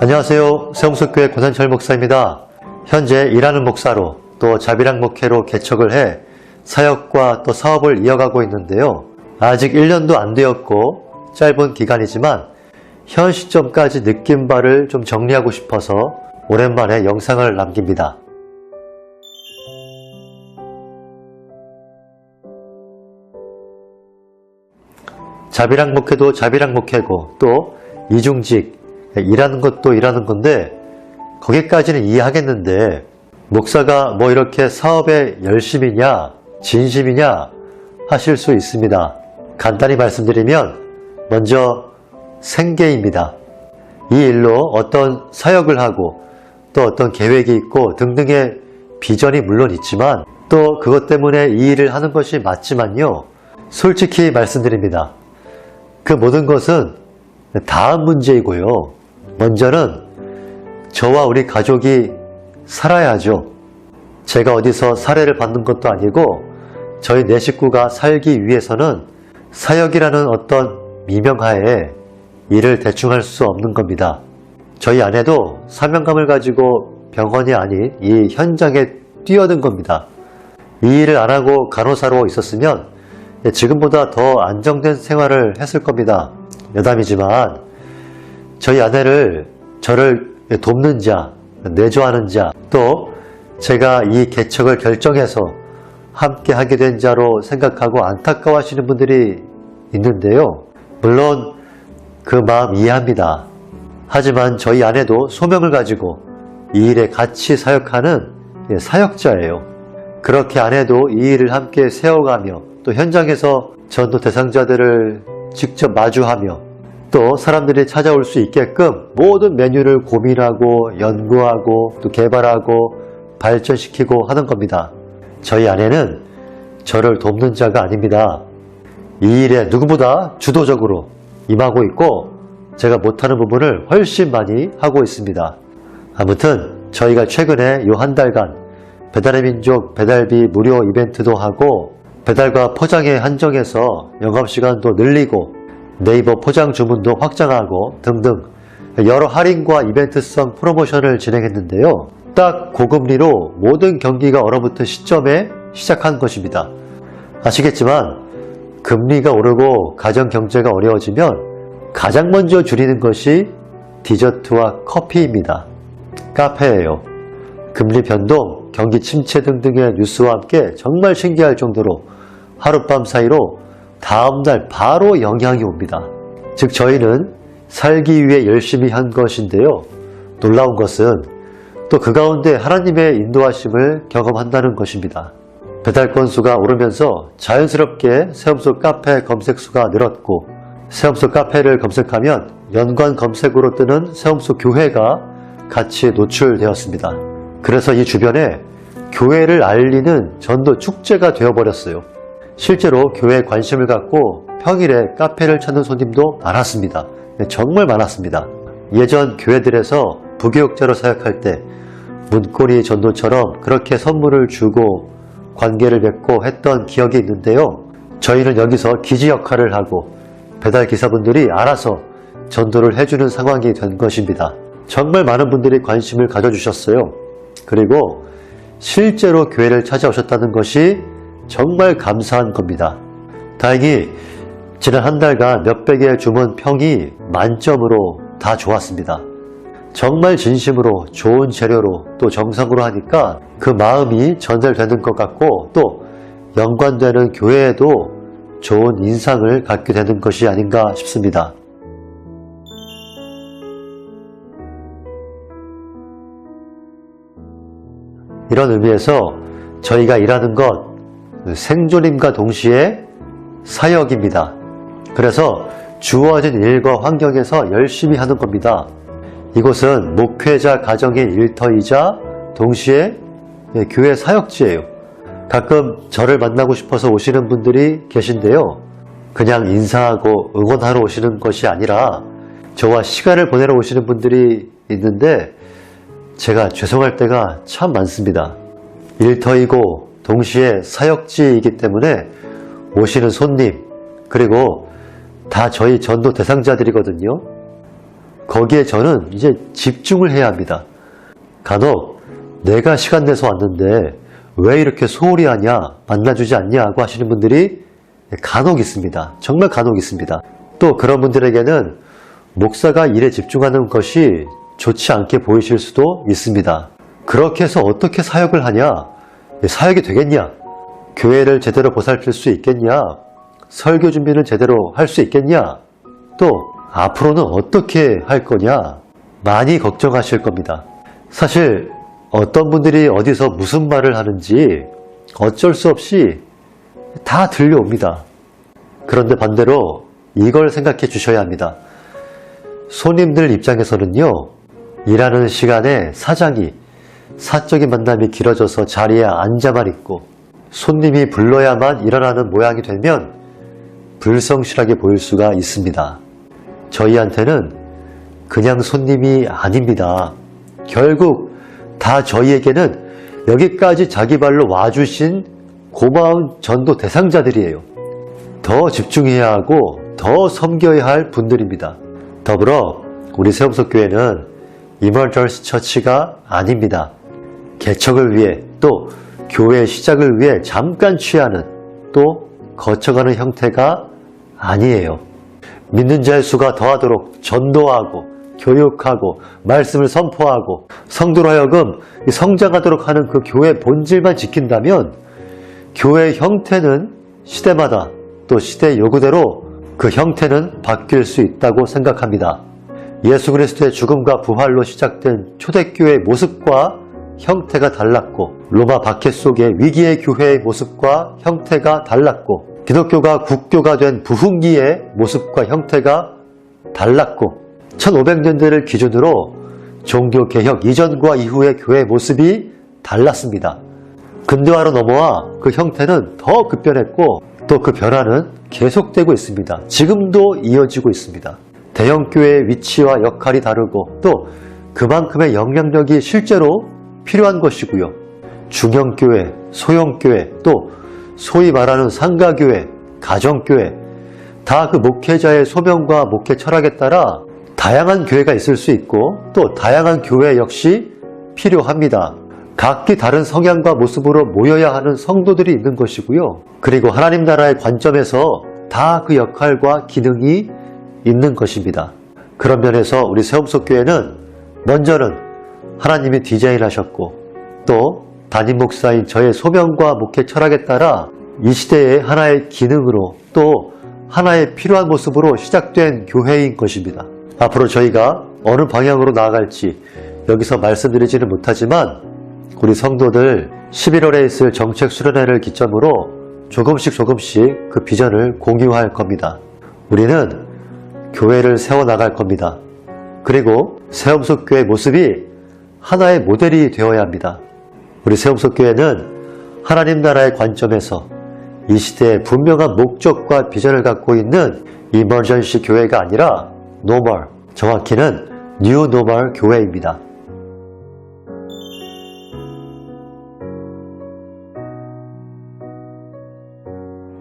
안녕하세요. 세홍석교회 권한철 목사입니다. 현재 일하는 목사로 또 자비랑 목회로 개척을 해 사역과 또 사업을 이어가고 있는데요. 아직 1년도 안 되었고 짧은 기간이지만 현 시점까지 느낀 바를 좀 정리하고 싶어서 오랜만에 영상을 남깁니다. 자비랑 목회도 자비랑 목회고 또 이중직 일하는 것도 일하는 건데 거기까지는 이해하겠는데 목사가 뭐 이렇게 사업에 열심이냐 진심이냐 하실 수 있습니다. 간단히 말씀드리면 먼저 생계입니다. 이 일로 어떤 사역을 하고 또 어떤 계획이 있고 등등의 비전이 물론 있지만 또 그것 때문에 이 일을 하는 것이 맞지만요. 솔직히 말씀드립니다. 그 모든 것은 다음 문제이고요. 먼저는 저와 우리 가족이 살아야죠. 제가 어디서 사례를 받는 것도 아니고 저희 네 식구가 살기 위해서는 사역이라는 어떤 미명하에 일을 대충 할 수 없는 겁니다. 저희 아내도 사명감을 가지고 병원이 아닌 이 현장에 뛰어든 겁니다. 이 일을 안 하고 간호사로 있었으면 지금보다 더 안정된 생활을 했을 겁니다. 여담이지만 저희 아내를 저를 돕는 자, 내조하는 자, 또 제가 이 개척을 결정해서 함께 하게 된 자로 생각하고 안타까워하시는 분들이 있는데요. 물론 그 마음 이해합니다. 하지만 저희 아내도 소명을 가지고 이 일에 같이 사역하는 사역자예요. 그렇게 아내도 이 일을 함께 세워가며 또 현장에서 전도 대상자들을 직접 마주하며 또 사람들이 찾아올 수 있게끔 모든 메뉴를 고민하고 연구하고 또 개발하고 발전시키고 하는 겁니다. 저희 아내는 저를 돕는 자가 아닙니다. 이 일에 누구보다 주도적으로 임하고 있고 제가 못하는 부분을 훨씬 많이 하고 있습니다. 아무튼 저희가 최근에 요 한 달간 배달의 민족 배달비 무료 이벤트도 하고 배달과 포장에 한정해서 영업시간도 늘리고 네이버 포장 주문도 확장하고 등등 여러 할인과 이벤트성 프로모션을 진행했는데요. 딱 고금리로 모든 경기가 얼어붙은 시점에 시작한 것입니다. 아시겠지만 금리가 오르고 가정 경제가 어려워지면 가장 먼저 줄이는 것이 디저트와 커피입니다. 카페예요. 금리 변동, 경기 침체 등등의 뉴스와 함께 정말 신기할 정도로 하룻밤 사이로 다음날 바로 영향이 옵니다. 즉 저희는 살기 위해 열심히 한 것인데요. 놀라운 것은 또 그 가운데 하나님의 인도하심을 경험한다는 것입니다. 배달 건수가 오르면서 자연스럽게 세움속 카페 검색수가 늘었고 세움속 카페를 검색하면 연관 검색으로 뜨는 세움속 교회가 같이 노출되었습니다. 그래서 이 주변에 교회를 알리는 전도 축제가 되어버렸어요. 실제로 교회에 관심을 갖고 평일에 카페를 찾는 손님도 많았습니다. 정말 많았습니다. 예전 교회들에서 부교육자로 사역할 때 문고리 전도처럼 그렇게 선물을 주고 관계를 맺고 했던 기억이 있는데요. 저희는 여기서 기지 역할을 하고 배달 기사분들이 알아서 전도를 해주는 상황이 된 것입니다. 정말 많은 분들이 관심을 가져주셨어요. 그리고 실제로 교회를 찾아오셨다는 것이 정말 감사한 겁니다. 다행히 지난 한 달간 몇백 개의 주문 평이 만점으로 다 좋았습니다. 정말 진심으로 좋은 재료로 또 정성으로 하니까 그 마음이 전달되는 것 같고 또 연관되는 교회에도 좋은 인상을 갖게 되는 것이 아닌가 싶습니다. 이런 의미에서 저희가 일하는 것 생존임과 동시에 사역입니다. 그래서 주어진 일과 환경에서 열심히 하는 겁니다. 이곳은 목회자 가정의 일터이자 동시에 교회 사역지예요. 가끔 저를 만나고 싶어서 오시는 분들이 계신데요. 그냥 인사하고 응원하러 오시는 것이 아니라 저와 시간을 보내러 오시는 분들이 있는데 제가 죄송할 때가 참 많습니다. 일터이고 동시에 사역지이기 때문에 오시는 손님, 그리고 다 저희 전도 대상자들이거든요. 거기에 저는 이제 집중을 해야 합니다. 간혹 내가 시간 내서 왔는데 왜 이렇게 소홀히 하냐, 만나주지 않냐고 하시는 분들이 간혹 있습니다. 정말 간혹 있습니다. 또 그런 분들에게는 목사가 일에 집중하는 것이 좋지 않게 보이실 수도 있습니다. 그렇게 해서 어떻게 사역을 하냐? 사역이 되겠냐? 교회를 제대로 보살필 수 있겠냐? 설교 준비를 제대로 할 수 있겠냐? 또 앞으로는 어떻게 할 거냐? 많이 걱정하실 겁니다. 사실 어떤 분들이 어디서 무슨 말을 하는지 어쩔 수 없이 다 들려옵니다. 그런데 반대로 이걸 생각해 주셔야 합니다. 손님들 입장에서는요, 일하는 시간에 사적인 만남이 길어져서 자리에 앉아만 있고 손님이 불러야만 일어나는 모양이 되면 불성실하게 보일 수가 있습니다. 저희한테는 그냥 손님이 아닙니다. 결국 다 저희에게는 여기까지 자기 발로 와주신 고마운 전도 대상자들이에요. 더 집중해야 하고 더 섬겨야 할 분들입니다. 더불어 우리 세움석교회는 이머전시 처치가 아닙니다. 개척을 위해 또 교회 시작을 위해 잠깐 취하는 또 거쳐가는 형태가 아니에요. 믿는 자의 수가 더하도록 전도하고 교육하고 말씀을 선포하고 성도로 하여금 성장하도록 하는 그 교회 본질만 지킨다면 교회의 형태는 시대마다 또 시대 요구대로 그 형태는 바뀔 수 있다고 생각합니다. 예수 그리스도의 죽음과 부활로 시작된 초대교회의 모습과 형태가 달랐고 로마 박해 속의 위기의 교회의 모습과 형태가 달랐고 기독교가 국교가 된 부흥기의 모습과 형태가 달랐고 1500년대를 기준으로 종교개혁 이전과 이후의 교회의 모습이 달랐습니다. 근대화로 넘어와 그 형태는 더 급변했고 또 그 변화는 계속되고 있습니다. 지금도 이어지고 있습니다. 대형교회의 위치와 역할이 다르고 또 그만큼의 영향력이 실제로 필요한 것이고요. 중형교회, 소형교회, 또 소위 말하는 상가교회, 가정교회 다 그 목회자의 소명과 목회 철학에 따라 다양한 교회가 있을 수 있고 또 다양한 교회 역시 필요합니다. 각기 다른 성향과 모습으로 모여야 하는 성도들이 있는 것이고요. 그리고 하나님 나라의 관점에서 다 그 역할과 기능이 있는 것입니다. 그런 면에서 우리 세움석교회는 먼저는 하나님이 디자인하셨고 또 담임 목사인 저의 소명과 목회 철학에 따라 이 시대의 하나의 기능으로 또 하나의 필요한 모습으로 시작된 교회인 것입니다. 앞으로 저희가 어느 방향으로 나아갈지 여기서 말씀드리지는 못하지만 우리 성도들 11월에 있을 정책 수련회를 기점으로 조금씩 그 비전을 공유할 겁니다. 우리는 교회를 세워나갈 겁니다. 그리고 세움석교회 모습이 하나의 모델이 되어야 합니다. 우리 세움석교회는 하나님 나라의 관점에서 이 시대의 분명한 목적과 비전을 갖고 있는 이머전시 교회가 아니라 노멀, 정확히는 뉴 노멀 교회입니다.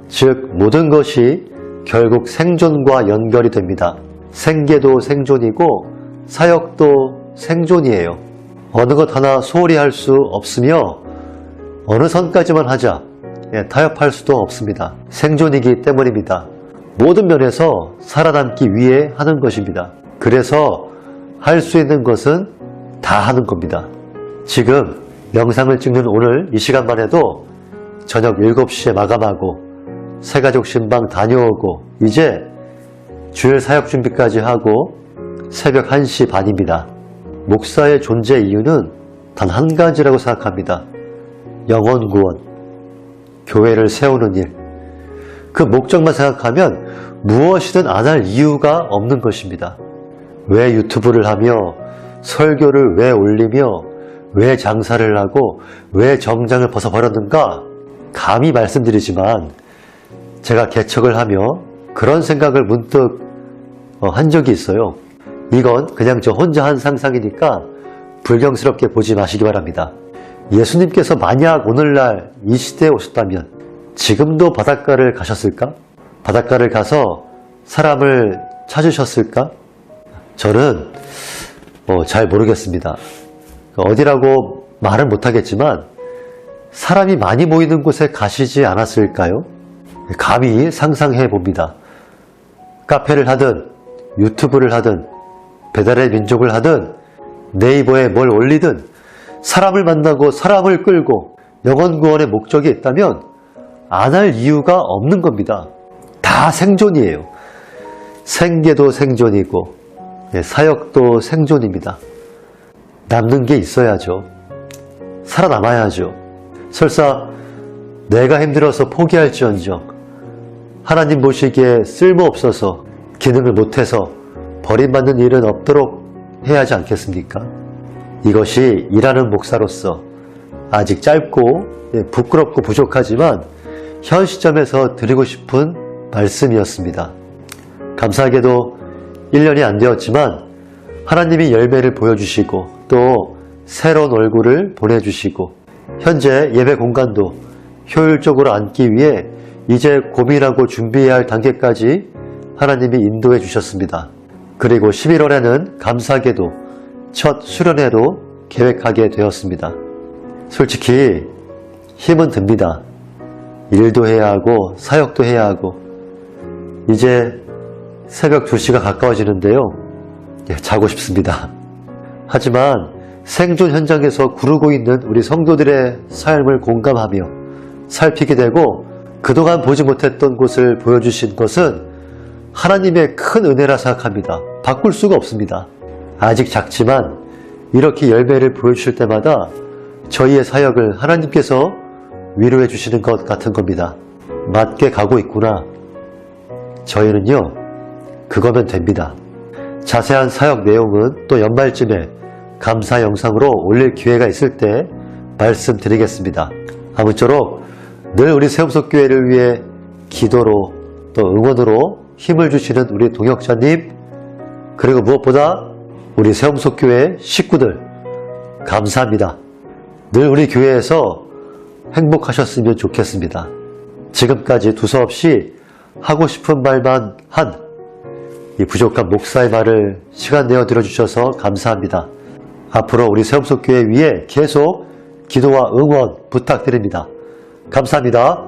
즉 모든 것이 결국 생존과 연결이 됩니다. 생계도 생존이고 사역도 생존이에요. 어느 것 하나 소홀히 할 수 없으며 어느 선까지만 하자 타협할 수도 없습니다. 생존이기 때문입니다. 모든 면에서 살아남기 위해 하는 것입니다. 그래서 할 수 있는 것은 다 하는 겁니다. 지금 영상을 찍는 오늘 이 시간만 해도 저녁 7시에 마감하고 새가족 신방 다녀오고 이제 주일 사역 준비까지 하고 새벽 1시 반입니다. 목사의 존재 이유는 단 한 가지라고 생각합니다. 영혼 구원, 교회를 세우는 일. 그 목적만 생각하면 무엇이든 안 할 이유가 없는 것입니다. 왜 유튜브를 하며 설교를 왜 올리며 왜 장사를 하고 왜 정장을 벗어버렸는가? 감히 말씀드리지만 제가 개척을 하며 그런 생각을 문득 한 적이 있어요. 이건 그냥 저 혼자 한 상상이니까 불경스럽게 보지 마시기 바랍니다. 예수님께서 만약 오늘날 이 시대에 오셨다면 지금도 바닷가를 가셨을까? 바닷가를 가서 사람을 찾으셨을까? 저는 잘 모르겠습니다. 어디라고 말은 못하겠지만 사람이 많이 모이는 곳에 가시지 않았을까요? 감히 상상해 봅니다. 카페를 하든 유튜브를 하든 배달의 민족을 하든 네이버에 뭘 올리든 사람을 만나고 사람을 끌고 영혼 구원의 목적이 있다면 안 할 이유가 없는 겁니다. 다 생존이에요. 생계도 생존이고 사역도 생존입니다. 남는 게 있어야죠. 살아남아야죠. 설사 내가 힘들어서 포기할지언정 하나님 보시기에 쓸모없어서 기능을 못해서 버림받는 일은 없도록 해야 하지 않겠습니까? 이것이 일하는 목사로서 아직 짧고 부끄럽고 부족하지만 현 시점에서 드리고 싶은 말씀이었습니다. 감사하게도 1년이 안 되었지만 하나님이 열매를 보여주시고 또 새로운 얼굴을 보내주시고 현재 예배 공간도 효율적으로 앉기 위해 이제 고민하고 준비해야 할 단계까지 하나님이 인도해 주셨습니다. 그리고 11월에는 감사하게도 첫 수련회로 계획하게 되었습니다. 솔직히 힘은 듭니다. 일도 해야 하고 사역도 해야 하고 이제 새벽 2시가 가까워지는데요. 자고 싶습니다. 하지만 생존 현장에서 구르고 있는 우리 성도들의 삶을 공감하며 살피게 되고 그동안 보지 못했던 곳을 보여주신 것은 하나님의 큰 은혜라 생각합니다. 바꿀 수가 없습니다. 아직 작지만 이렇게 열매를 보여주실 때마다 저희의 사역을 하나님께서 위로해 주시는 것 같은 겁니다. 맞게 가고 있구나. 저희는요, 그거면 됩니다. 자세한 사역 내용은 또 연말쯤에 감사 영상으로 올릴 기회가 있을 때 말씀드리겠습니다. 아무쪼록 늘 우리 세움석교회를 위해 기도로 또 응원으로 힘을 주시는 우리 동역자님 그리고 무엇보다 우리 세움석교회 식구들 감사합니다. 늘 우리 교회에서 행복하셨으면 좋겠습니다. 지금까지 두서없이 하고 싶은 말만 한 이 부족한 목사의 말을 시간 내어 들어주셔서 감사합니다. 앞으로 우리 세움석교회 위해 계속 기도와 응원 부탁드립니다. 감사합니다.